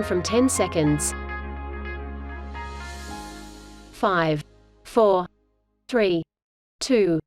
from 10 seconds. 5, 4, 3, 2,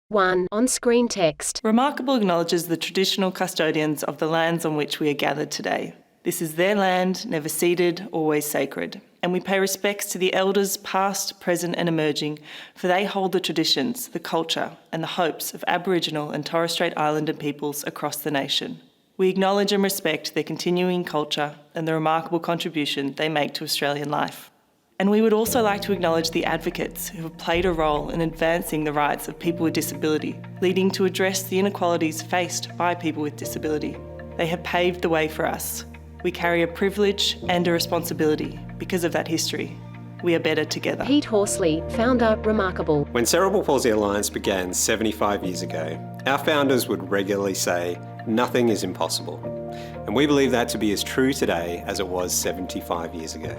1. On-screen text. Remarkable acknowledges the traditional custodians of the lands on which we are gathered today. This is their land, never ceded, always sacred. And we pay respects to the elders past, present and emerging, for they hold the traditions, the culture and the hopes of Aboriginal and Torres Strait Islander peoples across the nation. We acknowledge and respect their continuing culture and the remarkable contribution they make to Australian life. And we would also like to acknowledge the advocates who have played a role in advancing the rights of people with disability, leading to address the inequalities faced by people with disability. They have paved the way for us. We carry a privilege and a responsibility because of that history. We are better together. Pete Horsley, founder, Remarkable. When Cerebral Palsy Alliance began 75 years ago, our founders would regularly say, "Nothing is impossible." And we believe that to be as true today as it was 75 years ago.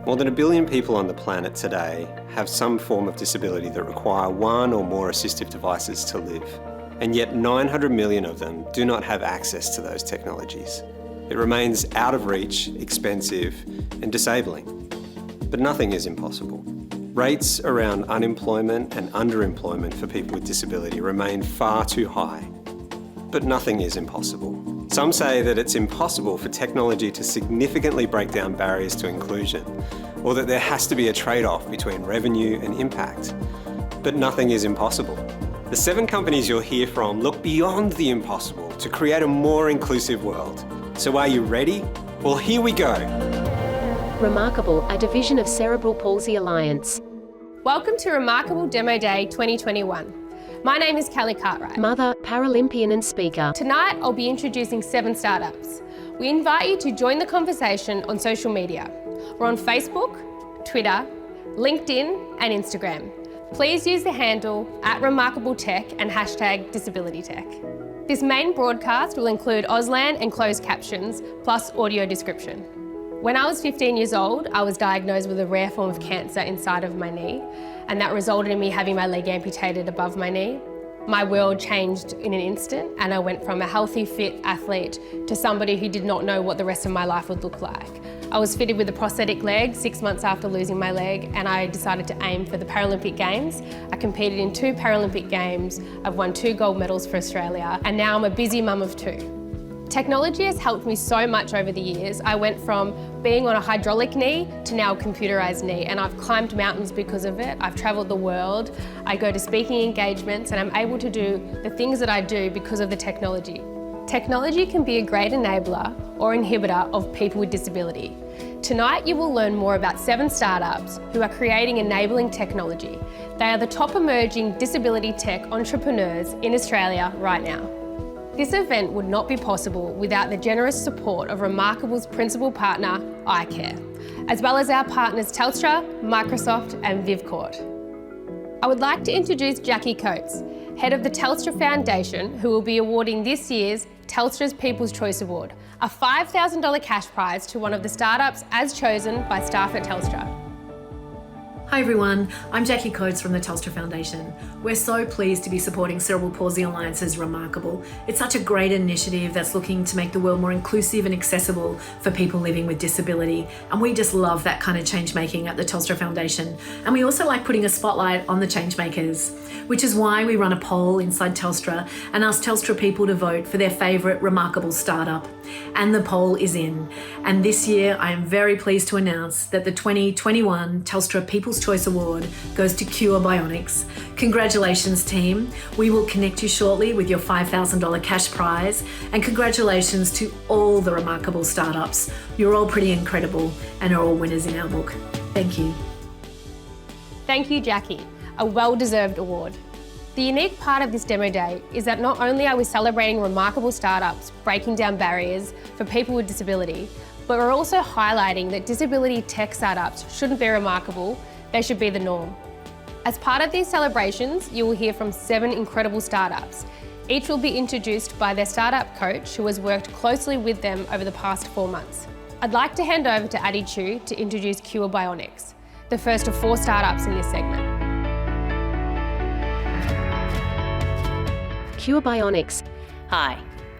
More than 1 billion people on the planet today have some form of disability that require one or more assistive devices to live. And yet 900 million of them do not have access to those technologies. It remains out of reach, expensive and disabling. But nothing is impossible. Rates around unemployment and underemployment for people with disability remain far too high. But nothing is impossible. Some say that it's impossible for technology to significantly break down barriers to inclusion, or that there has to be a trade-off between revenue and impact. But nothing is impossible. The 7 companies you'll hear from look beyond the impossible to create a more inclusive world. So are you ready? Well, here we go. Remarkable, a division of Cerebral Palsy Alliance. Welcome to Remarkable Demo Day 2021. My name is Kelly Cartwright. Mother, Paralympian and speaker. Tonight, I'll be introducing 7 startups. We invite you to join the conversation on social media. We're on Facebook, Twitter, LinkedIn and Instagram. Please use the handle @RemarkableTech and #DisabilityTech. This main broadcast will include Auslan and closed captions, plus audio description. When I was 15 years old, I was diagnosed with a rare form of cancer inside of my knee, and that resulted in me having my leg amputated above my knee. My world changed in an instant, and I went from a healthy, fit athlete to somebody who did not know what the rest of my life would look like. I was fitted with a prosthetic leg 6 months after losing my leg, and I decided to aim for the Paralympic Games. I competed in 2 Paralympic Games, I've won 2 gold medals for Australia, and now I'm a busy mum of 2. Technology has helped me so much over the years. I went from being on a hydraulic knee to now a computerised knee, and I've climbed mountains because of it. I've travelled the world. I go to speaking engagements, and I'm able to do the things that I do because of the technology. Technology can be a great enabler or inhibitor of people with disability. Tonight you will learn more about 7 startups who are creating enabling technology. They are the top emerging disability tech entrepreneurs in Australia right now. This event would not be possible without the generous support of Remarkable's principal partner, iCare, as well as our partners Telstra, Microsoft and Vivcourt. I would like to introduce Jackie Coates, head of the Telstra Foundation, who will be awarding this year's Telstra's People's Choice Award, a $5,000 cash prize to one of the startups as chosen by staff at Telstra. Hi everyone, I'm Jackie Coates from the Telstra Foundation. We're so pleased to be supporting Cerebral Palsy Alliance's Remarkable. It's such a great initiative that's looking to make the world more inclusive and accessible for people living with disability. And we just love that kind of change making at the Telstra Foundation. And we also like putting a spotlight on the change makers, which is why we run a poll inside Telstra and ask Telstra people to vote for their favourite Remarkable startup. And the poll is in. And this year, I am very pleased to announce that the 2021 Telstra People's Choice Award goes to Cure Bionics. Congratulations, team. We will connect you shortly with your $5,000 cash prize. And congratulations to all the Remarkable startups. You're all pretty incredible and are all winners in our book. Thank you. Thank you, Jackie. A well-deserved award. The unique part of this demo day is that not only are we celebrating remarkable startups breaking down barriers for people with disability, but we're also highlighting that disability tech startups shouldn't be remarkable, they should be the norm. As part of these celebrations, you will hear from 7 incredible startups. Each will be introduced by their startup coach who has worked closely with them over the past 4 months. I'd like to hand over to Addie Chu to introduce Cure Bionics, the first of 4 startups in this segment. Cure Bionics. Hi,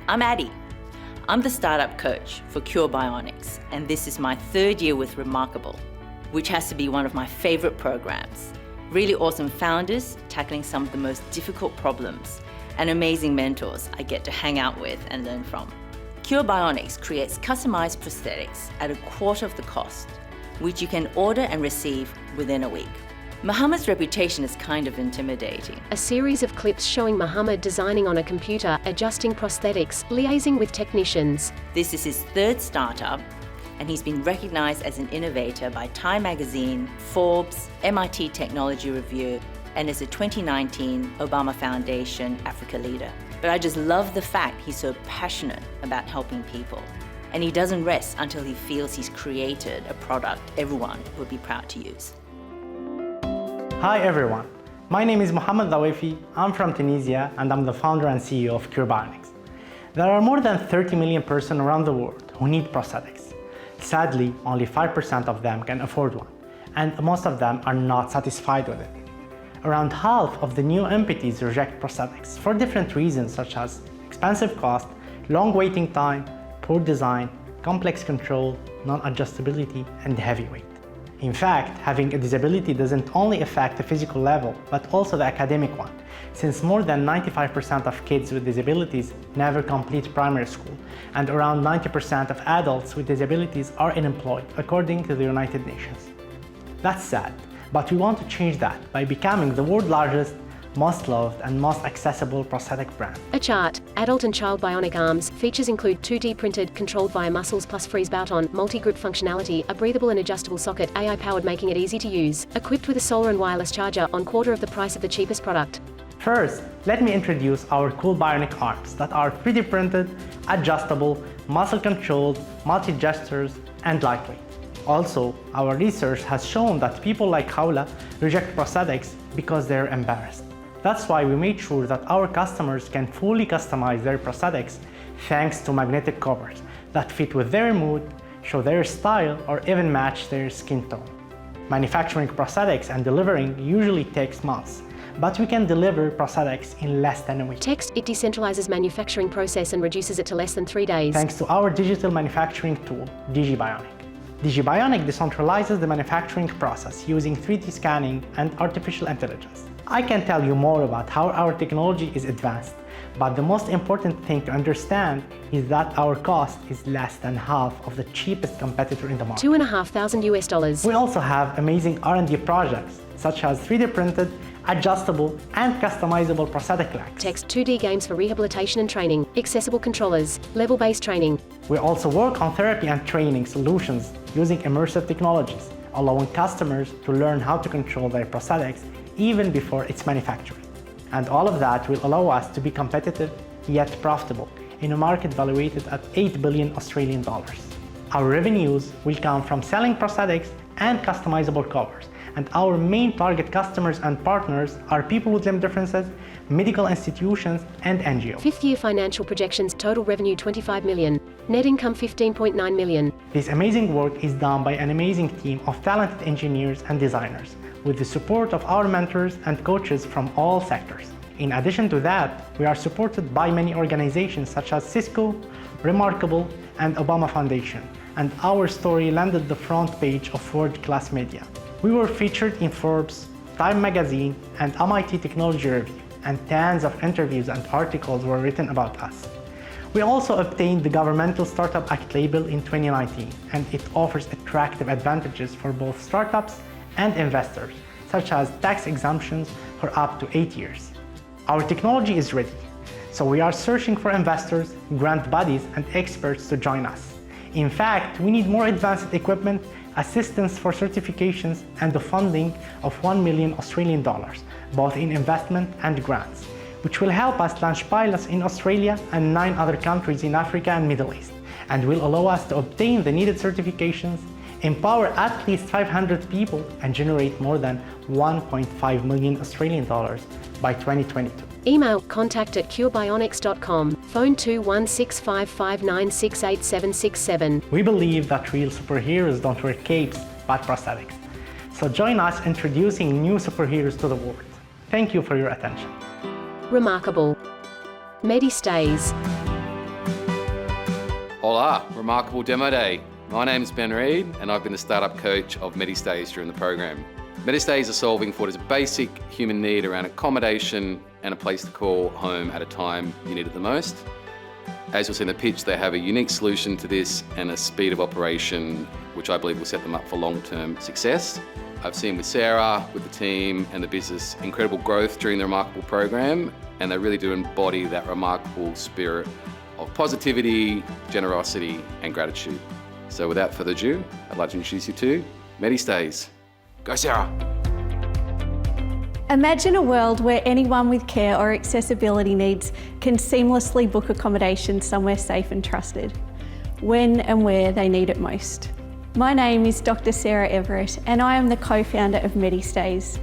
I'm Addie. I'm the startup coach for Cure Bionics, and this is my third year with Remarkable, which has to be one of my favorite programs. Really awesome founders tackling some of the most difficult problems, and amazing mentors I get to hang out with and learn from. Cure Bionics creates customized prosthetics at 1/4 of the cost, which you can order and receive within a week. Muhammad's reputation is kind of intimidating. A series of clips showing Muhammad designing on a computer, adjusting prosthetics, liaising with technicians. This is his third startup, and he's been recognized as an innovator by Time Magazine, Forbes, MIT Technology Review, and as a 2019 Obama Foundation Africa Leader. But I just love the fact he's so passionate about helping people. And he doesn't rest until he feels he's created a product everyone would be proud to use. Hi everyone, my name is Mohammed Awefi. I'm from Tunisia and I'm the founder and CEO of Cure Bionics. There are more than 30 million persons around the world who need prosthetics. Sadly, only 5% of them can afford one, and most of them are not satisfied with it. Around half of the new amputees reject prosthetics for different reasons such as expensive cost, long waiting time, poor design, complex control, non-adjustability, and heavy weight. In fact, having a disability doesn't only affect the physical level, but also the academic one, since more than 95% of kids with disabilities never complete primary school, and around 90% of adults with disabilities are unemployed, according to the United Nations. That's sad, but we want to change that by becoming the world's largest, most loved and most accessible prosthetic brand. A chart. Adult and child bionic arms. Features include 2D printed, controlled via muscles plus freeze bout-on, multi-grip functionality, a breathable and adjustable socket, AI-powered making it easy to use, equipped with a solar and wireless charger on 1/4 of the price of the cheapest product. First, let me introduce our cool bionic arms that are 3D printed, adjustable, muscle-controlled, multi-gestures, and lightweight. Also, our research has shown that people like Khawla reject prosthetics because they're embarrassed. That's why we made sure that our customers can fully customize their prosthetics thanks to magnetic covers that fit with their mood, show their style, or even match their skin tone. Manufacturing prosthetics and delivering usually takes months, but we can deliver prosthetics in less than a week. Text. It decentralizes manufacturing process and reduces it to less than 3 days. Thanks to our digital manufacturing tool, DigiBionic. DigiBionic decentralizes the manufacturing process using 3D scanning and artificial intelligence. I can tell you more about how our technology is advanced, but the most important thing to understand is that our cost is less than half of the cheapest competitor in the market. $2,500 US. We also have amazing R&D projects, such as 3D printed, adjustable, and customizable prosthetic legs. Text. 2D games for rehabilitation and training, accessible controllers, level-based training. We also work on therapy and training solutions using immersive technologies, allowing customers to learn how to control their prosthetics even before it's manufactured. And all of that will allow us to be competitive yet profitable in a market valuated at 8 billion Australian dollars. Our revenues will come from selling prosthetics and customizable covers, and our main target customers and partners are people with limb differences, medical institutions, and NGOs. 5th-year financial projections. Total revenue 25 million. Net income 15.9 million. This amazing work is done by an amazing team of talented engineers and designers, with the support of our mentors and coaches from all sectors. In addition to that, we are supported by many organizations such as Cisco, Remarkable, and Obama Foundation, and our story landed the front page of world-class media. We were featured in Forbes, Time Magazine, and MIT Technology Review, and tons of interviews and articles were written about us. We also obtained the Governmental Startup Act label in 2019, and it offers attractive advantages for both startups and investors, such as tax exemptions for up to 8 years. Our technology is ready, so we are searching for investors, grant bodies, and experts to join us. In fact, we need more advanced equipment, assistance for certifications, and the funding of 1 million Australian dollars, both in investment and grants, which will help us launch pilots in Australia and 9 other countries in Africa and Middle East, and will allow us to obtain the needed certifications, empower at least 500 people, and generate more than 1.5 million Australian dollars by 2022. Email contact@curebionics.com. Phone 21655968767. We believe that real superheroes don't wear capes, but prosthetics. So join us introducing new superheroes to the world. Thank you for your attention. Remarkable. Medi stays. Hola, Remarkable Demo Day. My name is Ben Reid and I've been the startup coach of MediStays during the program. MediStays are solving for what is a basic human need around accommodation and a place to call home at a time you need it the most. As you'll see in the pitch, they have a unique solution to this and a speed of operation which I believe will set them up for long-term success. I've seen with Sarah, with the team and the business, incredible growth during the Remarkable program, and they really do embody that remarkable spirit of positivity, generosity and gratitude. So without further ado, I'd like to introduce you to MediStays. Go Sarah! Imagine a world where anyone with care or accessibility needs can seamlessly book accommodation somewhere safe and trusted, when and where they need it most. My name is Dr. Sarah Everett and I am the co-founder of MediStays.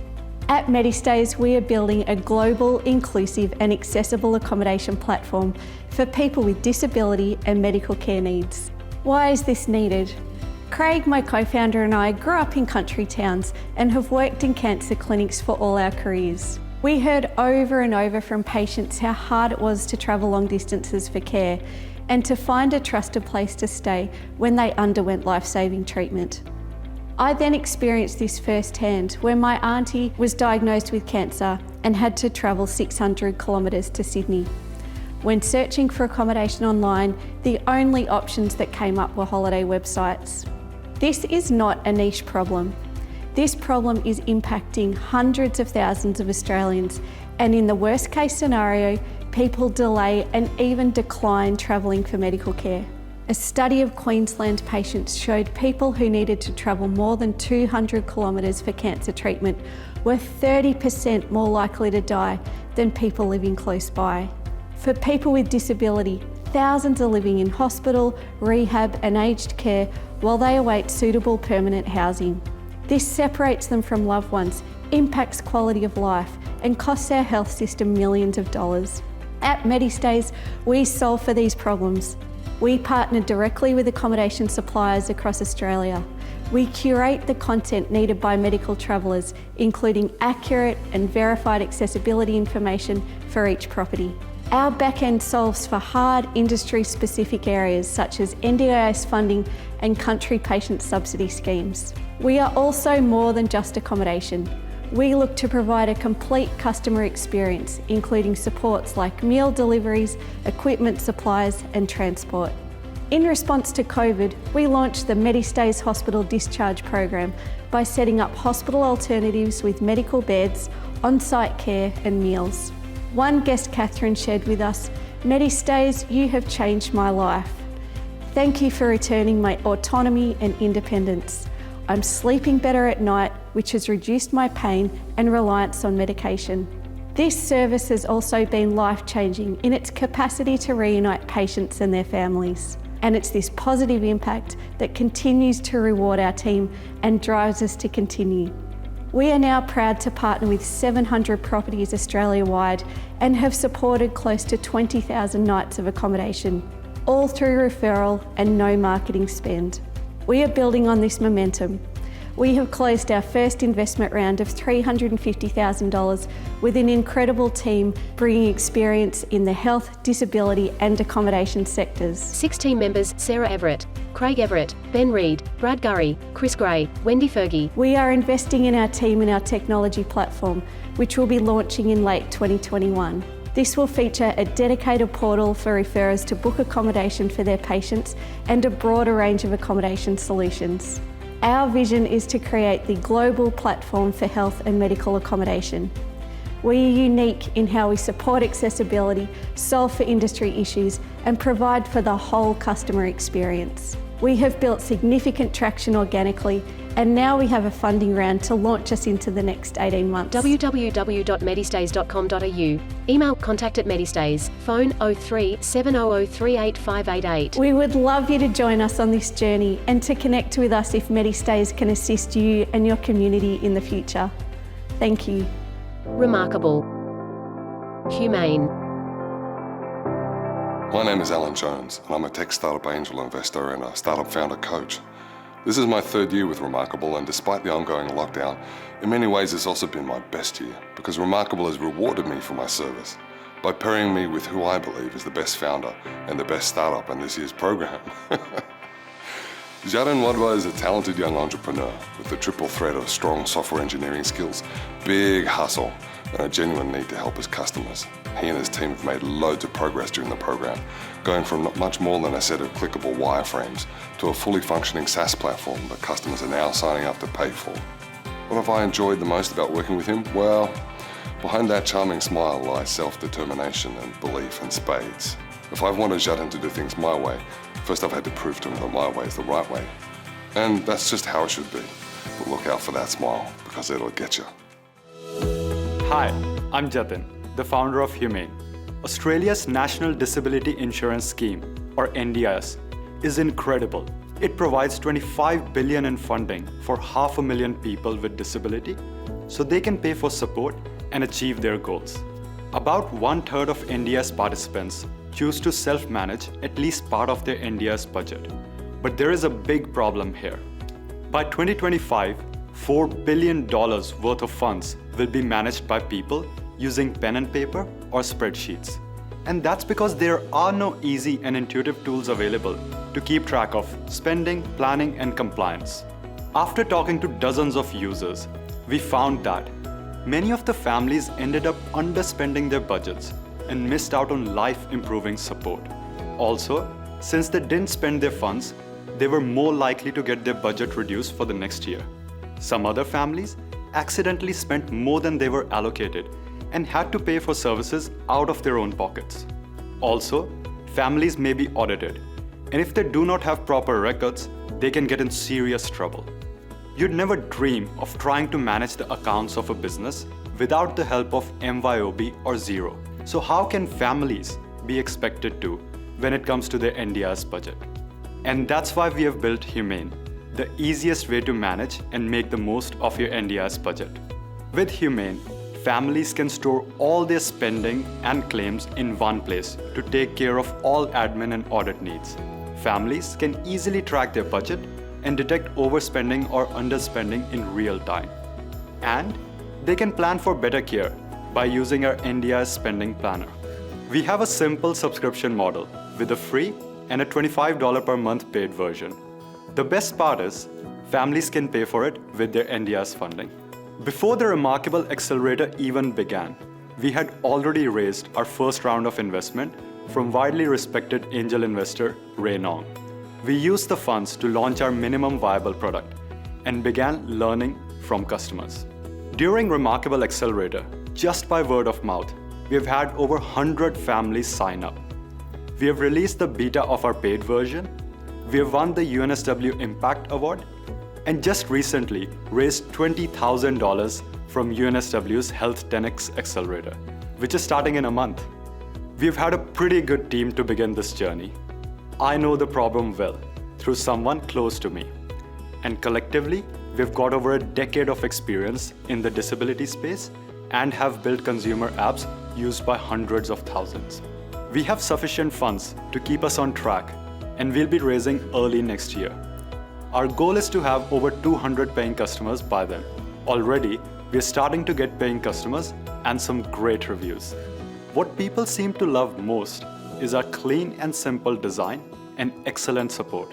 At MediStays, we are building a global, inclusive and accessible accommodation platform for people with disability and medical care needs. Why is this needed? Craig, my co-founder, and I grew up in country towns and have worked in cancer clinics for all our careers. We heard over and over from patients how hard it was to travel long distances for care and to find a trusted place to stay when they underwent life-saving treatment. I then experienced this firsthand when my auntie was diagnosed with cancer and had to travel 600 kilometres to Sydney. When searching for accommodation online, the only options that came up were holiday websites. This is not a niche problem. This problem is impacting hundreds of thousands of Australians, and in the worst case scenario, people delay and even decline travelling for medical care. A study of Queensland patients showed people who needed to travel more than 200 kilometres for cancer treatment were 30% more likely to die than people living close by. For people with disability, thousands are living in hospital, rehab and aged care while they await suitable permanent housing. This separates them from loved ones, impacts quality of life and costs our health system millions of dollars. At MediStays, we solve for these problems. We partner directly with accommodation suppliers across Australia. We curate the content needed by medical travellers, including accurate and verified accessibility information for each property. Our backend solves for hard industry-specific areas such as NDIS funding and country patient subsidy schemes. We are also more than just accommodation. We look to provide a complete customer experience, including supports like meal deliveries, equipment supplies and transport. In response to COVID, we launched the MediStays Hospital Discharge Program by setting up hospital alternatives with medical beds, on-site care and meals. One guest, Catherine, shared with us, "MediStays, you have changed my life. Thank you for returning my autonomy and independence. I'm sleeping better at night, which has reduced my pain and reliance on medication." This service has also been life-changing in its capacity to reunite patients and their families. And it's this positive impact that continues to reward our team and drives us to continue. We are now proud to partner with 700 properties Australia-wide and have supported close to 20,000 nights of accommodation, all through referral and no marketing spend. We are building on this momentum. We have closed our first investment round of $350,000 with an incredible team bringing experience in the health, disability and accommodation sectors. 6 team members: Sarah Everett, Craig Everett, Ben Reid, Brad Gurry, Chris Gray, Wendy Fergie. We are investing in our team and our technology platform, which will be launching in late 2021. This will feature a dedicated portal for referrers to book accommodation for their patients and a broader range of accommodation solutions. Our vision is to create the global platform for health and medical accommodation. We are unique in how we support accessibility, solve for industry issues, and provide for the whole customer experience. We have built significant traction organically, and now we have a funding round to launch us into the next 18 months. www.medistays.com.au. Email contact@medistays. Phone 03 700 38588. We would love you to join us on this journey and to connect with us if MediStays can assist you and your community in the future. Thank you. Remarkable. Humane. My name is Alan Jones, and I'm a tech startup angel investor and a startup founder coach. This is my 3rd year with Remarkable, and despite the ongoing lockdown, in many ways it's also been my best year because Remarkable has rewarded me for my service. by pairing me with who I believe is the best founder and the best startup in this year's program. Jardin Wadwa is a talented young entrepreneur with the triple threat of strong software engineering skills, big hustle, and a genuine need to help his customers. He and his team have made loads of progress during the program, going from not much more than a set of clickable wireframes to a fully functioning SaaS platform that customers are now signing up to pay for. What have I enjoyed the most about working with him? Well, behind that charming smile lies self-determination and belief in spades. If I've wanted Jardin to do things my way, first I've had to prove to him that my way is the right way. And that's just how it should be. But look out for that smile, because it'll get you. Hi, I'm Jatin, the founder of Humane. Australia's National Disability Insurance Scheme, or NDIS, is incredible. It provides $25 billion in funding for 500,000 people with disability, so they can pay for support and achieve their goals. About 1/3 of NDIS participants choose to self-manage at least part of their NDIS budget. But there is a big problem here. By 2025, $4 billion worth of funds will be managed by people using pen and paper or spreadsheets. And that's because there are no easy and intuitive tools available to keep track of spending, planning, and compliance. After talking to dozens of users, we found that many of the families ended up underspending their budgets and missed out on life-improving support. Also, since they didn't spend their funds, they were more likely to get their budget reduced for the next year. Some other families accidentally spent more than they were allocated and had to pay for services out of their own pockets. Also, families may be audited, and if they do not have proper records, they can get in serious trouble. You'd never dream of trying to manage the accounts of a business without the help of MYOB or Xero. So how can families be expected to when it comes to their NDIS budget? And that's why we have built Humane, the easiest way to manage and make the most of your NDIS budget. With Humane, families can store all their spending and claims in one place to take care of all admin and audit needs. Families can easily track their budget and detect overspending or underspending in real time. And they can plan for better care by using our NDIS spending planner. We have a simple subscription model with a free and a $25 per month paid version. The best part is, families can pay for it with their NDIS funding. Before the Remarkable Accelerator even began, we had already raised our first round of investment from widely respected angel investor Ray Nong. We used the funds to launch our minimum viable product and began learning from customers. During Remarkable Accelerator, just by word of mouth, we have had over 100 families sign up. We have released the beta of our paid version, we have won the UNSW Impact Award, and just recently raised $20,000 from UNSW's Health 10X Accelerator, which is starting in a month. We've had a pretty good team to begin this journey. I know the problem well, through someone close to me. And collectively, we've got over a decade of experience in the disability space and have built consumer apps used by hundreds of thousands. We have sufficient funds to keep us on track, and we'll be raising early next year. Our goal is to have over 200 paying customers by then. Already, we're starting to get paying customers and some great reviews. What people seem to love most is our clean and simple design and excellent support.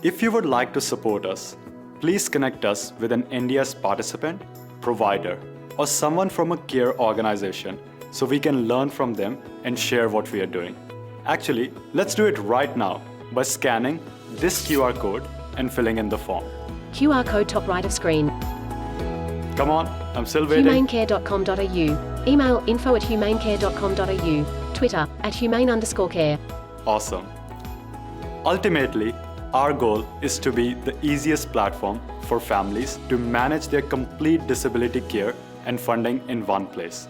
If you would like to support us, please connect us with an NDIS participant, provider, or someone from a care organization so we can learn from them and share what we are doing. Actually, let's do it right now by scanning this QR code and filling in the form. QR code top right of screen. Come on, I'm still waiting. humanecare.com.au. Email info@humanecare.com.au. Twitter @humane_care. Awesome. Ultimately, our goal is to be the easiest platform for families to manage their complete disability care and funding in one place.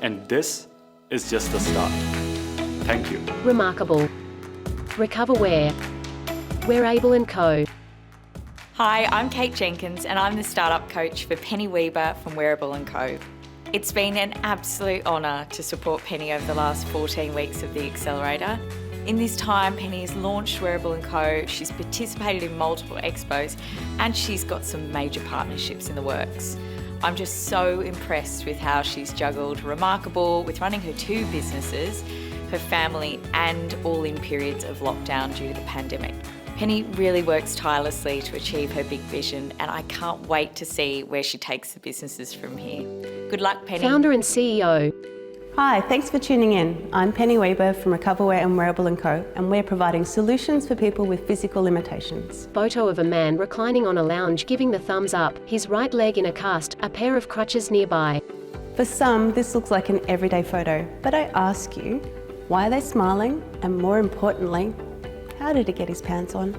And this is just the start. Thank you. Remarkable. Recover where? Wearable & Co. Hi, I'm Kate Jenkins and I'm the startup coach for Penny Weber from Wearable & Co. It's been an absolute honour to support Penny over the last 14 weeks of the accelerator. In this time, Penny has launched Wearable & Co, she's participated in multiple expos and she's got some major partnerships in the works. I'm just so impressed with how she's juggled Remarkable with running her 2 businesses, her family, and all in periods of lockdown due to the pandemic. Penny really works tirelessly to achieve her big vision, and I can't wait to see where she takes the businesses from here. Good luck, Penny. Founder and CEO. Hi, thanks for tuning in. I'm Penny Weber from Recoverwear and Wearable & Co, and we're providing solutions for people with physical limitations. Photo of a man reclining on a lounge giving the thumbs up, his right leg in a cast, a pair of crutches nearby. For some, this looks like an everyday photo, but I ask you, why are they smiling? And more importantly, how did he get his pants on?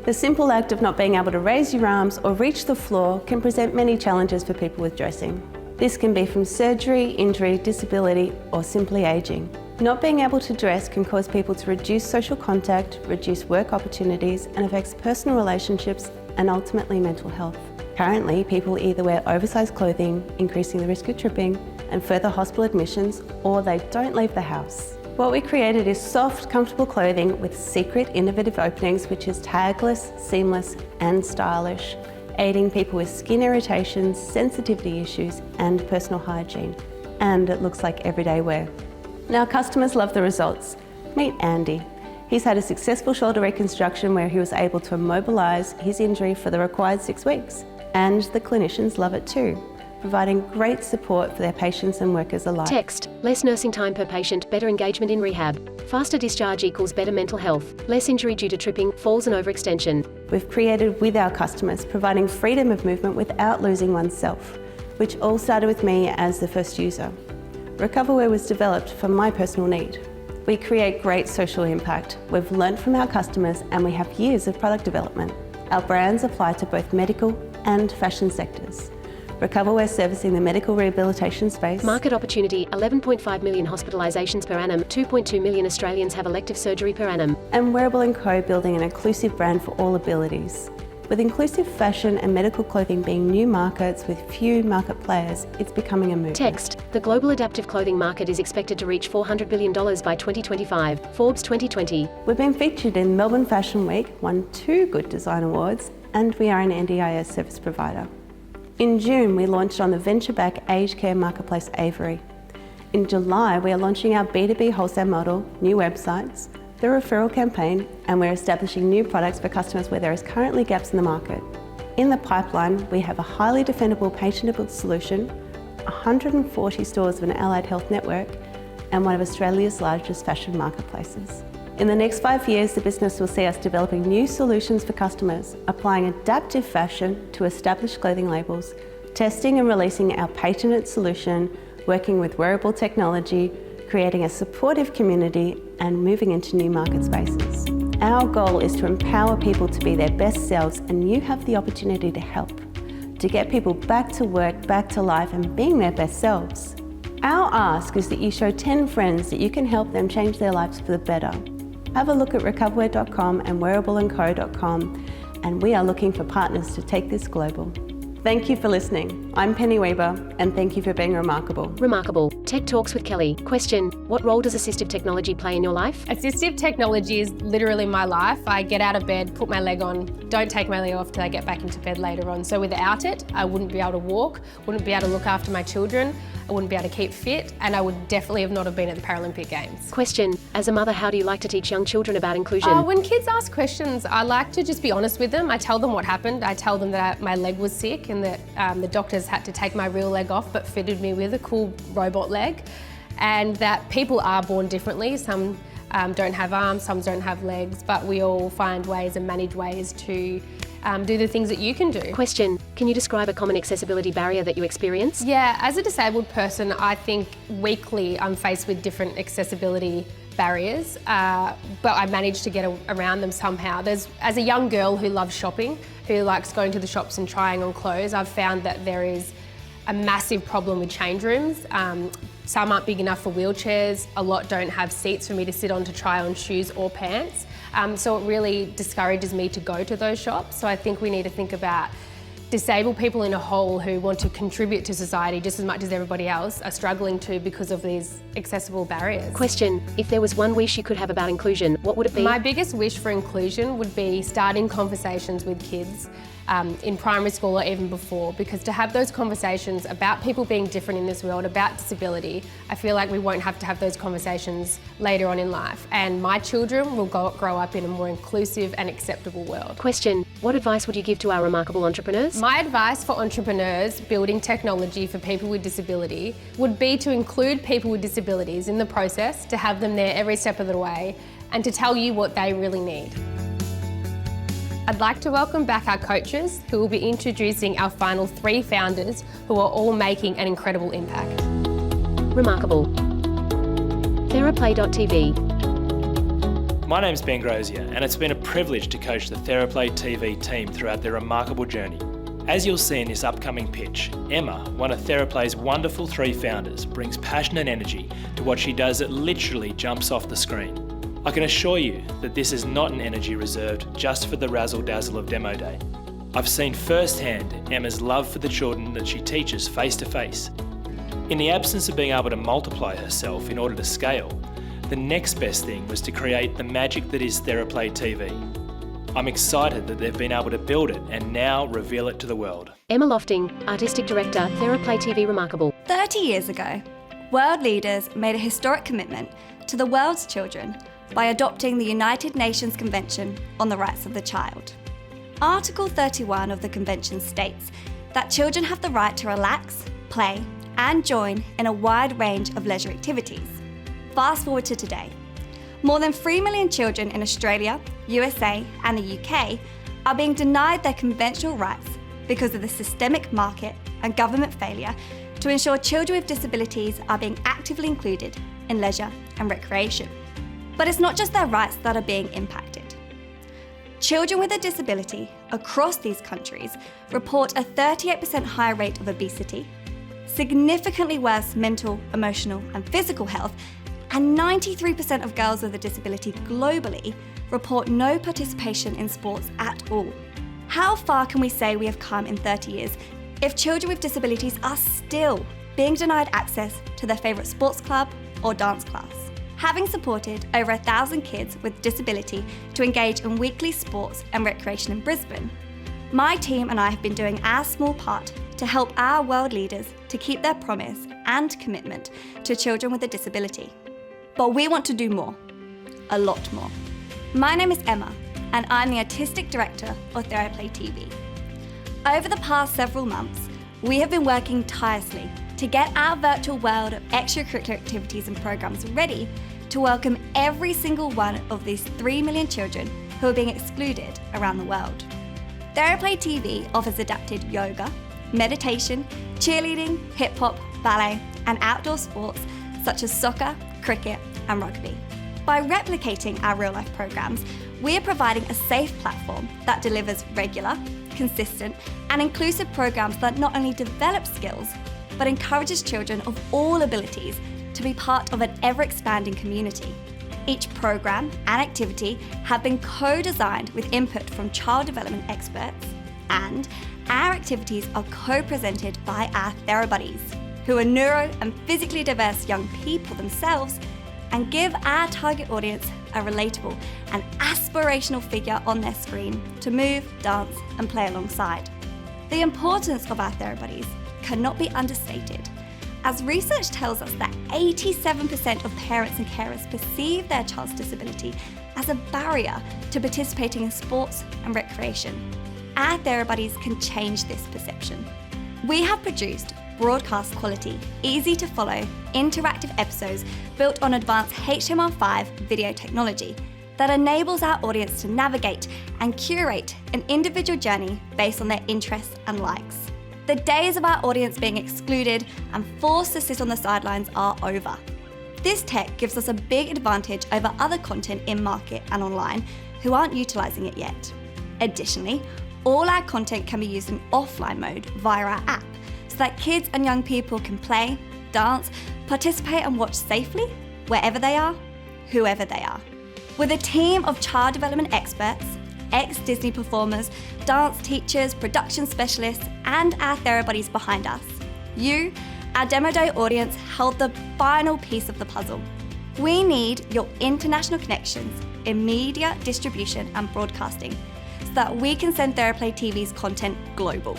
The simple act of not being able to raise your arms or reach the floor can present many challenges for people with dressing. This can be from surgery, injury, disability, or simply aging. Not being able to dress can cause people to reduce social contact, reduce work opportunities, and affects personal relationships and ultimately mental health. Currently, people either wear oversized clothing, increasing the risk of tripping and further hospital admissions, or they don't leave the house. What we created is soft, comfortable clothing with secret, innovative openings, which is tagless, seamless, and stylish, aiding people with skin irritations, sensitivity issues, and personal hygiene. And it looks like everyday wear. Now, customers love the results. Meet Andy. He's had a successful shoulder reconstruction where he was able to immobilise his injury for the required 6 weeks. And the clinicians love it too, providing great support for their patients and workers alike. Text, less nursing time per patient, better engagement in rehab. Faster discharge equals better mental health, less injury due to tripping, falls and overextension. We've created with our customers, providing freedom of movement without losing oneself, which all started with me as the first user. Recoverwear was developed for my personal need. We create great social impact. We've learnt from our customers and we have years of product development. Our brands apply to both medical and fashion sectors. Recoverwear servicing the medical rehabilitation space. Market opportunity, 11.5 million hospitalisations per annum, 2.2 million Australians have elective surgery per annum. And Wearable & Co building an inclusive brand for all abilities. With inclusive fashion and medical clothing being new markets with few market players, it's becoming a movement. Text, the global adaptive clothing market is expected to reach $400 billion by 2025, Forbes 2020. We've been featured in Melbourne Fashion Week, won 2 Good Design Awards, and we are an NDIS service provider. In June, we launched on the venture-backed aged care marketplace Awefi. In July, we are launching our B2B wholesale model, new websites, the referral campaign, and we're establishing new products for customers where there is currently gaps in the market. In the pipeline, we have a highly defendable patentable solution, 140 stores of an allied health network, and one of Australia's largest fashion marketplaces. In the next 5 years, the business will see us developing new solutions for customers, applying adaptive fashion to established clothing labels, testing and releasing our patented solution, working with wearable technology, creating a supportive community, and moving into new market spaces. Our goal is to empower people to be their best selves, and you have the opportunity to help, to get people back to work, back to life, and being their best selves. Our ask is that you show 10 friends that you can help them change their lives for the better. Have a look at recoverwear.com and wearableandco.com, and we are looking for partners to take this global. Thank you for listening. I'm Penny Weber, and thank you for being remarkable. Remarkable. Tech Talks with Kelly. Question, what role does assistive technology play in your life? Assistive technology is literally my life. I get out of bed, put my leg on, don't take my leg off till I get back into bed later on. So without it, I wouldn't be able to walk, wouldn't be able to look after my children, I wouldn't be able to keep fit, and I would definitely not have been at the Paralympic Games. Question, as a mother, how do you like to teach young children about inclusion? When kids ask questions, I like to just be honest with them. I tell them what happened. I tell them that my leg was sick and that the doctors had to take my real leg off but fitted me with a cool robot leg, and that people are born differently. Some don't have arms, some don't have legs, but we all find ways and manage ways to do the things that you can do. Question, can you describe a common accessibility barrier that you experience? Yeah, as a disabled person, I think weekly I'm faced with different accessibility barriers, but I managed to get around them somehow. As a young girl who loves shopping, who likes going to the shops and trying on clothes, I've found that there is a massive problem with change rooms. Some aren't big enough for wheelchairs, a lot don't have seats for me to sit on to try on shoes or pants. So it really discourages me to go to those shops. So I think we need to think about disabled people in a whole who want to contribute to society just as much as everybody else are struggling to because of these accessible barriers. Question, if there was one wish you could have about inclusion, what would it be? My biggest wish for inclusion would be starting conversations with kids in primary school or even before, because to have those conversations about people being different in this world, about disability, I feel like we won't have to have those conversations later on in life, and my children will grow up in a more inclusive and acceptable world. Question: what advice would you give to our remarkable entrepreneurs? My advice for entrepreneurs building technology for people with disability would be to include people with disabilities in the process, to have them there every step of the way, and to tell you what they really need. I'd like to welcome back our coaches, who will be introducing our final 3 founders who are all making an incredible impact. Remarkable. Theraplay.tv. My name's Ben Grosier, and it's been a privilege to coach the Theraplay TV team throughout their remarkable journey. As you'll see in this upcoming pitch, Emma, one of Theraplay's wonderful 3 founders, brings passion and energy to what she does that literally jumps off the screen. I can assure you that this is not an energy reserved just for the razzle-dazzle of demo day. I've seen firsthand Emma's love for the children that she teaches face to face. In the absence of being able to multiply herself in order to scale, the next best thing was to create the magic that is Theraplay TV. I'm excited that they've been able to build it and now reveal it to the world. Emma Lofting, Artistic Director, Theraplay TV Remarkable. 30 years ago, world leaders made a historic commitment to the world's children by adopting the United Nations Convention on the Rights of the Child. Article 31 of the Convention states that children have the right to relax, play, and join in a wide range of leisure activities. Fast forward to today. More than 3 million children in Australia, USA, and the UK are being denied their conventional rights because of the systemic market and government failure to ensure children with disabilities are being actively included in leisure and recreation. But it's not just their rights that are being impacted. Children with a disability across these countries report a 38% higher rate of obesity, significantly worse mental, emotional, and physical health, and 93% of girls with a disability globally report no participation in sports at all. How far can we say we have come in 30 years if children with disabilities are still being denied access to their favourite sports club or dance class? Having supported over 1,000 kids with disability to engage in weekly sports and recreation in Brisbane, my team and I have been doing our small part to help our world leaders to keep their promise and commitment to children with a disability. But we want to do more, a lot more. My name is Emma, and I'm the Artistic Director of Theraplay TV. Over the past several months, we have been working tirelessly to get our virtual world of extracurricular activities and programs ready to welcome every single one of these 3 million children who are being excluded around the world. Theraplay TV offers adapted yoga, meditation, cheerleading, hip-hop, ballet, and outdoor sports such as soccer, cricket, and rugby. By replicating our real-life programs, we are providing a safe platform that delivers regular, consistent, and inclusive programs that not only develop skills, but encourages children of all abilities to be part of an ever-expanding community. Each program and activity have been co-designed with input from child development experts, and our activities are co-presented by our TheraBuddies, who are neuro and physically diverse young people themselves, and give our target audience a relatable and aspirational figure on their screen to move, dance, and play alongside. The importance of our TheraBuddies cannot be understated, as research tells us that 87% of parents and carers perceive their child's disability as a barrier to participating in sports and recreation. Our TheraBuddies can change this perception. We have produced broadcast quality, easy to follow, interactive episodes built on advanced HTML5 video technology that enables our audience to navigate and curate an individual journey based on their interests and likes. The days of our audience being excluded and forced to sit on the sidelines are over. This tech gives us a big advantage over other content in market and online who aren't utilising it yet. Additionally, all our content can be used in offline mode via our app, so that kids and young people can play, dance, participate and watch safely wherever they are, whoever they are. With a team of child development experts, ex-Disney performers, dance teachers, production specialists, and our TheraBuddies behind us, you, our Demo Day audience, held the final piece of the puzzle. We need your international connections in media, distribution, and broadcasting, so that we can send TheraPlay TV's content global.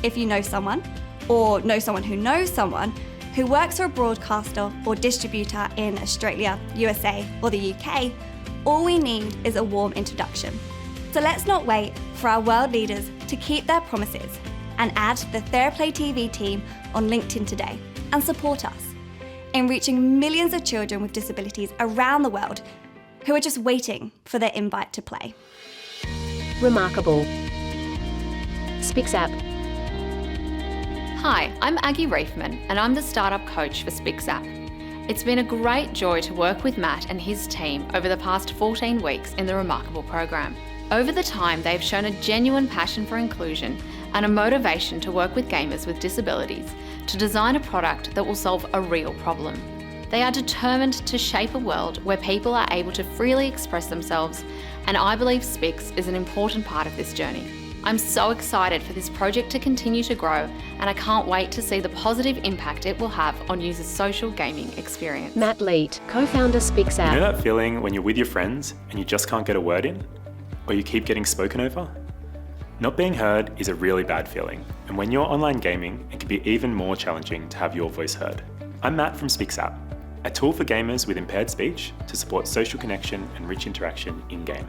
If you know someone, or know someone who works for a broadcaster or distributor in Australia, USA, or the UK, all we need is a warm introduction. So let's not wait for our world leaders to keep their promises and add the TheraPlay TV team on LinkedIn today and support us in reaching millions of children with disabilities around the world who are just waiting for their invite to play. Remarkable. Spxapp. Hi, I'm Aggie Reifman and I'm the startup coach for Spxapp. It's been a great joy to work with Matt and his team over the past 14 weeks in the Remarkable program. Over the time, they've shown a genuine passion for inclusion and a motivation to work with gamers with disabilities to design a product that will solve a real problem. They are determined to shape a world where people are able to freely express themselves, and I believe Spx is an important part of this journey. I'm so excited for this project to continue to grow, and I can't wait to see the positive impact it will have on users' social gaming experience. Matt Leet, co-founder Spxapp. You know that feeling when you're with your friends and you just can't get a word in? Or you keep getting spoken over? Not being heard is a really bad feeling, and when you're online gaming, it can be even more challenging to have your voice heard. I'm Matt from Spxapp, a tool for gamers with impaired speech to support social connection and rich interaction in-game.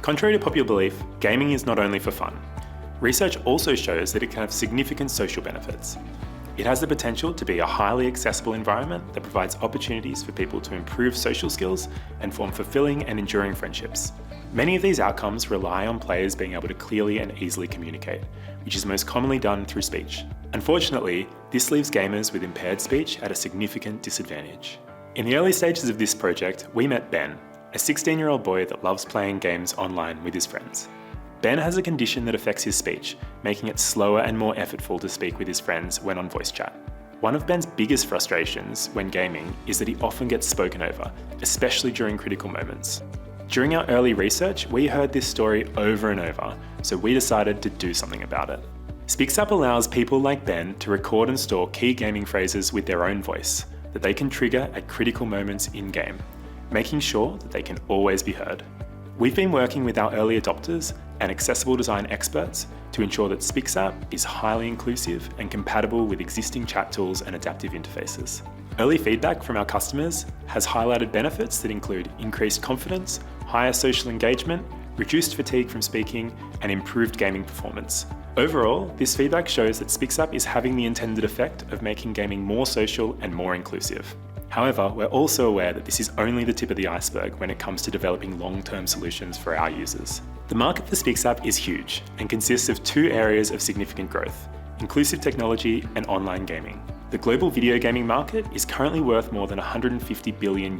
Contrary to popular belief, gaming is not only for fun. Research also shows that it can have significant social benefits. It has the potential to be a highly accessible environment that provides opportunities for people to improve social skills and form fulfilling and enduring friendships. Many of these outcomes rely on players being able to clearly and easily communicate, which is most commonly done through speech. Unfortunately, this leaves gamers with impaired speech at a significant disadvantage. In the early stages of this project, we met Ben, a 16-year-old boy that loves playing games online with his friends. Ben has a condition that affects his speech, making it slower and more effortful to speak with his friends when on voice chat. One of Ben's biggest frustrations when gaming is that he often gets spoken over, especially during critical moments. During our early research, we heard this story over and over, so we decided to do something about it. Spxapp allows people like Ben to record and store key gaming phrases with their own voice that they can trigger at critical moments in-game, making sure that they can always be heard. We've been working with our early adopters and accessible design experts to ensure that Spxapp is highly inclusive and compatible with existing chat tools and adaptive interfaces. Early feedback from our customers has highlighted benefits that include increased confidence, higher social engagement, reduced fatigue from speaking, and improved gaming performance. Overall, this feedback shows that Spxapp is having the intended effect of making gaming more social and more inclusive. However, we're also aware that this is only the tip of the iceberg when it comes to developing long-term solutions for our users. The market for Spxapp is huge and consists of two areas of significant growth: inclusive technology and online gaming. The global video gaming market is currently worth more than $150 billion,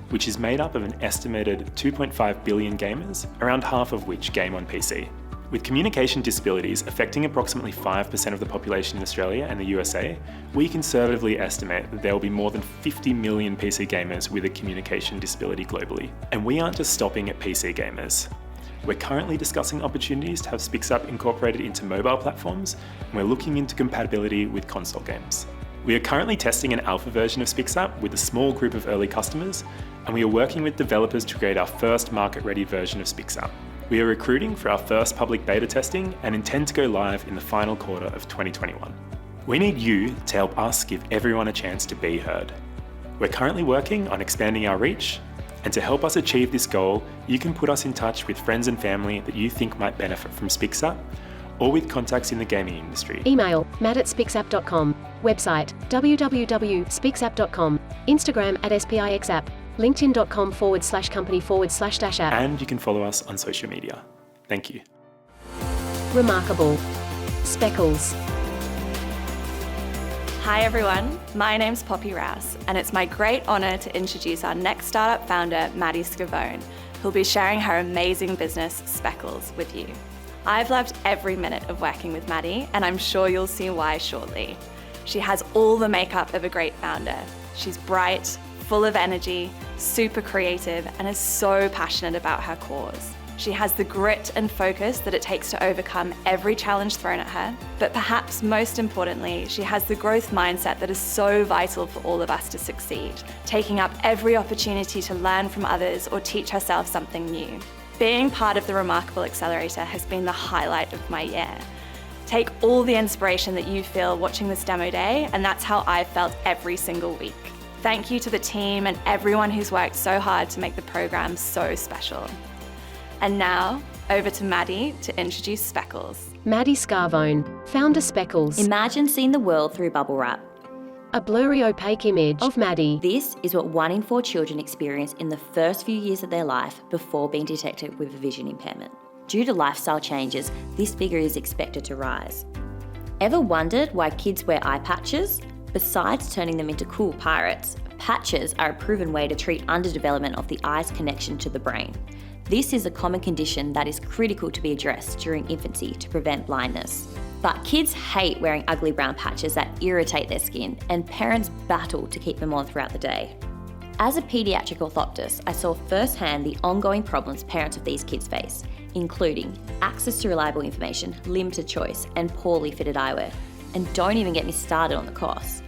which is made up of an estimated 2.5 billion gamers, around half of which game on PC. With communication disabilities affecting approximately 5% of the population in Australia and the USA, we conservatively estimate that there will be more than 50 million PC gamers with a communication disability globally. And we aren't just stopping at PC gamers. We're currently discussing opportunities to have Spxapp incorporated into mobile platforms, and we're looking into compatibility with console games. We are currently testing an alpha version of Spxapp with a small group of early customers, and we are working with developers to create our first market-ready version of Spxapp. We are recruiting for our first public beta testing and intend to go live in the final quarter of 2021. We need you to help us give everyone a chance to be heard. We're currently working on expanding our reach, and to help us achieve this goal, you can put us in touch with friends and family that you think might benefit from Spxapp, or with contacts in the gaming industry. Email matt@spxapp.com. Website www.spxapp.com. Instagram @spixapp. linkedin.com/company/app. And you can follow us on social media. Thank you. Remarkable. Speckles. Hi everyone, my name's Poppy Rouse, and it's my great honour to introduce our next startup founder, Maddie Scavone, who'll be sharing her amazing business, Speckles, with you. I've loved every minute of working with Maddie, and I'm sure you'll see why shortly. She has all the makeup of a great founder. She's bright, full of energy, super creative, and is so passionate about her cause. She has the grit and focus that it takes to overcome every challenge thrown at her, but perhaps most importantly, she has the growth mindset that is so vital for all of us to succeed, taking up every opportunity to learn from others or teach herself something new. Being part of the Remarkable Accelerator has been the highlight of my year. Take all the inspiration that you feel watching this demo day, and that's how I've felt every single week. Thank you to the team and everyone who's worked so hard to make the program so special. And now, over to Maddie to introduce Speckles. Maddie Scarvone, founder Speckles. Imagine seeing the world through bubble wrap. A blurry, opaque image of Maddie. This is what 1 in 4 children experience in the first few years of their life before being detected with a vision impairment. Due to lifestyle changes, this figure is expected to rise. Ever wondered why kids wear eye patches? Besides turning them into cool pirates, patches are a proven way to treat underdevelopment of the eye's connection to the brain. This is a common condition that is critical to be addressed during infancy to prevent blindness. But kids hate wearing ugly brown patches that irritate their skin, and parents battle to keep them on throughout the day. As a paediatric orthoptist, I saw firsthand the ongoing problems parents of these kids face, including access to reliable information, limited choice, and poorly fitted eyewear. And don't even get me started on the cost.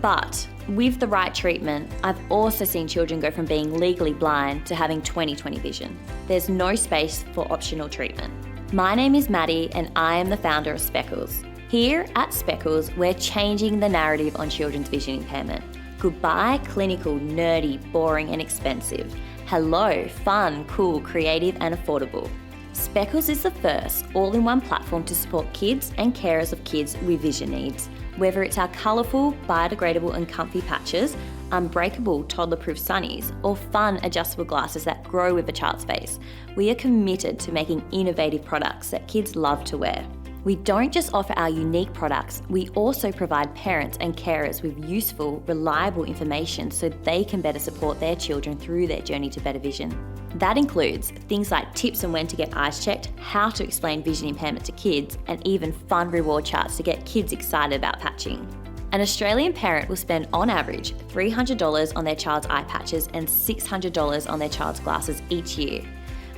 But with the right treatment, I've also seen children go from being legally blind to having 20/20 vision. There's no space for optional treatment. My name is Maddie and I am the founder of Speckles. Here at Speckles, we're changing the narrative on children's vision impairment. Goodbye clinical, nerdy, boring and expensive. Hello, fun, cool, creative and affordable. Speckles is the first all-in-one platform to support kids and carers of kids with vision needs. Whether it's our colourful, biodegradable and comfy patches, unbreakable toddler-proof sunnies, or fun adjustable glasses that grow with a child's face, we are committed to making innovative products that kids love to wear. We don't just offer our unique products, we also provide parents and carers with useful, reliable information so they can better support their children through their journey to better vision. That includes things like tips on when to get eyes checked, how to explain vision impairment to kids, and even fun reward charts to get kids excited about patching. An Australian parent will spend on average $300 on their child's eye patches and $600 on their child's glasses each year.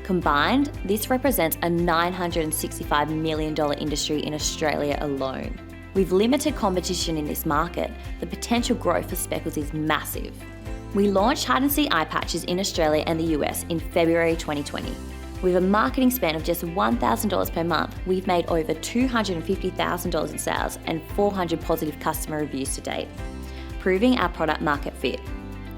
Combined, this represents a $965 million industry in Australia alone. With limited competition in this market, the potential growth for Speckles is massive. We launched hide-and-seek eye patches in Australia and the US in February 2020. With a marketing spend of just $1,000 per month, we've made over $250,000 in sales and 400 positive customer reviews to date, proving our product market fit.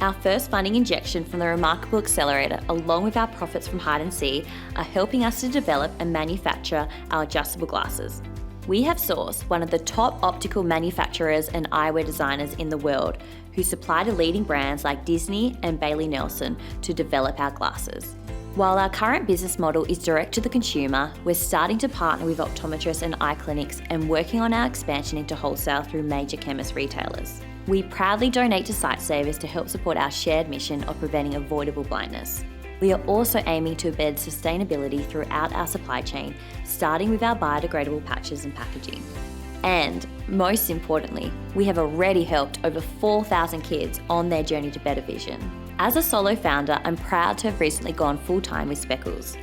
Our first funding injection from the Remarkable Accelerator, along with our profits from Hide and Seek, are helping us to develop and manufacture our adjustable glasses. We have sourced one of the top optical manufacturers and eyewear designers in the world, who supply to leading brands like Disney and Bailey Nelson to develop our glasses. While our current business model is direct to the consumer, we're starting to partner with optometrists and eye clinics and working on our expansion into wholesale through major chemist retailers. We proudly donate to Sightsavers to help support our shared mission of preventing avoidable blindness. We are also aiming to embed sustainability throughout our supply chain, starting with our biodegradable patches and packaging. And most importantly, we have already helped over 4,000 kids on their journey to better vision. As a solo founder, I'm proud to have recently gone full-time with Speckles.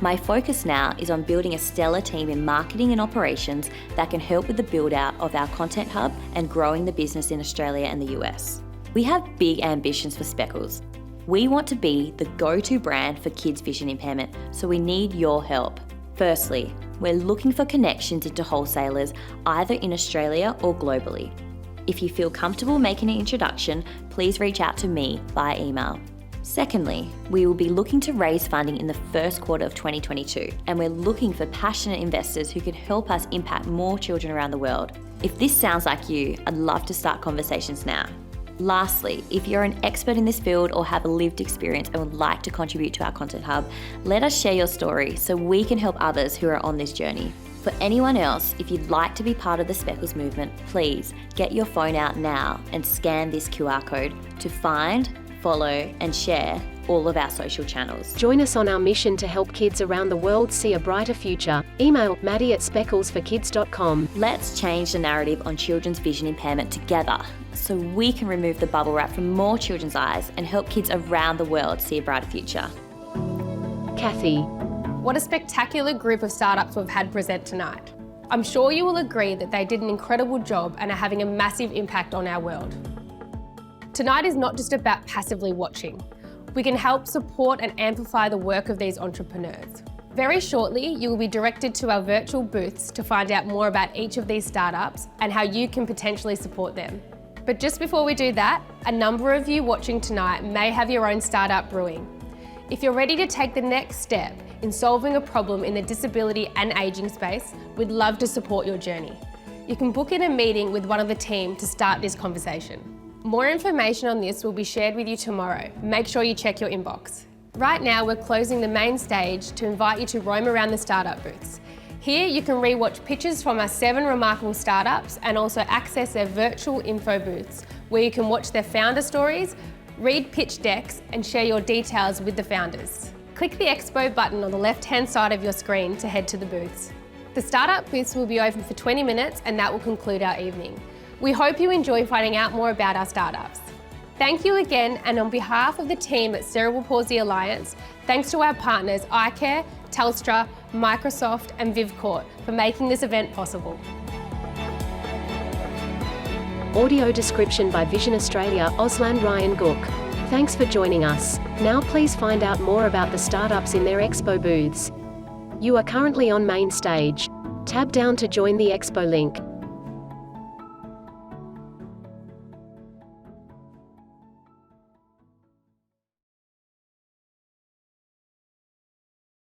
My focus now is on building a stellar team in marketing and operations that can help with the build-out of our content hub and growing the business in Australia and the US. We have big ambitions for Speckles. We want to be the go-to brand for kids' vision impairment, so we need your help. Firstly, we're looking for connections into wholesalers either in Australia or globally. If you feel comfortable making an introduction, please reach out to me via email. Secondly, we will be looking to raise funding in the first quarter of 2022, and we're looking for passionate investors who can help us impact more children around the world. If this sounds like you, I'd love to start conversations now. Lastly, if you're an expert in this field or have a lived experience and would like to contribute to our content hub, let us share your story so we can help others who are on this journey. For anyone else, if you'd like to be part of the Speckles movement, please get your phone out now and scan this QR code to find, follow and share all of our social channels. Join us on our mission to help kids around the world see a brighter future. Email maddie@specklesforkids.com. Let's change the narrative on children's vision impairment together so we can remove the bubble wrap from more children's eyes and help kids around the world see a brighter future. Kathy. What a spectacular group of startups we've had present tonight. I'm sure you will agree that they did an incredible job and are having a massive impact on our world. Tonight is not just about passively watching. We can help support and amplify the work of these entrepreneurs. Very shortly, you will be directed to our virtual booths to find out more about each of these startups and how you can potentially support them. But just before we do that, a number of you watching tonight may have your own startup brewing. If you're ready to take the next step in solving a problem in the disability and ageing space, we'd love to support your journey. You can book in a meeting with one of the team to start this conversation. More information on this will be shared with you tomorrow. Make sure you check your inbox. Right now, we're closing the main stage to invite you to roam around the startup booths. Here you can re-watch pictures from our 7 remarkable startups and also access their virtual info booths where you can watch their founder stories, read pitch decks and share your details with the founders. Click the Expo button on the left-hand side of your screen to head to the booths. The startup booths will be open for 20 minutes and that will conclude our evening. We hope you enjoy finding out more about our startups. Thank you again, and on behalf of the team at Cerebral Palsy Alliance, thanks to our partners iCare, Telstra, Microsoft and VivCourt for making this event possible. Audio description by Vision Australia, Auslan Ryan Gook. Thanks for joining us. Now please find out more about the startups in their expo booths. You are currently on main stage. Tab down to join the expo link.